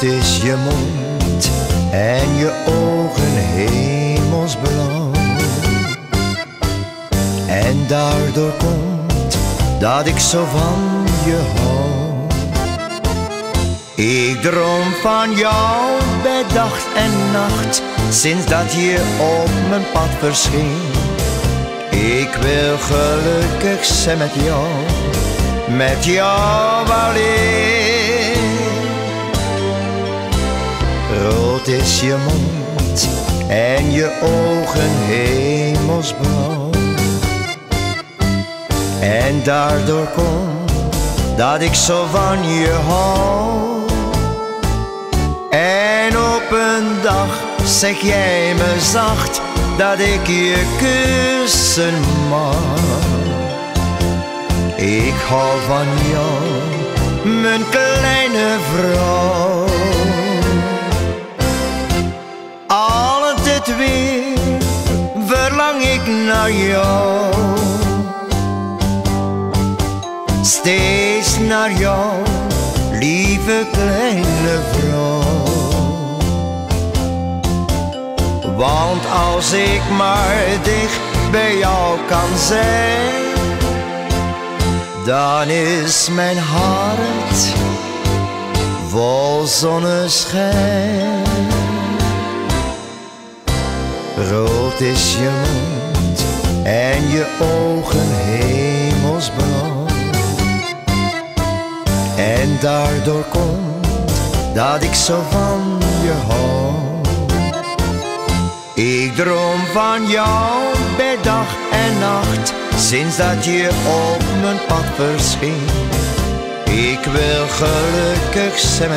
is je mond en je ogen hemelsblauw. En daardoor komt dat ik zo van je hou. Ik droom van jou bij dag en nacht, sinds dat je op mijn pad verscheen. Ik wil gelukkig zijn met jou alleen. Rood is je mond en je ogen hemelsblauw. En daardoor komt dat ik zo van je hou. En op een dag zeg jij me zacht dat ik je kussen mag. Ik hou van jou, mijn kleine vrouw. Altijd weer verlang ik naar jou. Steeds naar jou, lieve kleine vrouw. Want als ik maar dicht bij jou kan zijn, dan is mijn hart vol zonneschijn. Rood is je mond en je ogen hemelsblauw. En daardoor komt dat ik zo van je hou. Ik droom van jou bij dag en nacht, sinds dat je op mijn pad verscheen. Ik wil gelukkig zijn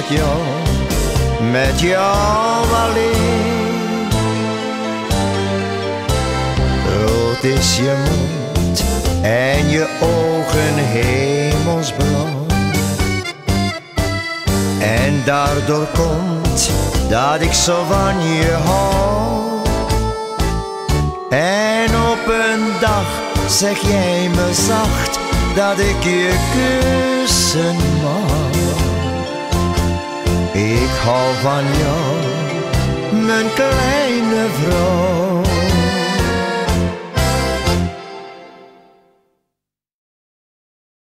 met jou alleen. Rood is je mond en je ogen hemelsblauw. En daardoor komt dat ik zo van je hou. En op een dag zeg jij me zacht dat ik je kussen mag. Ik hou van jou, mijn kleine vrouw.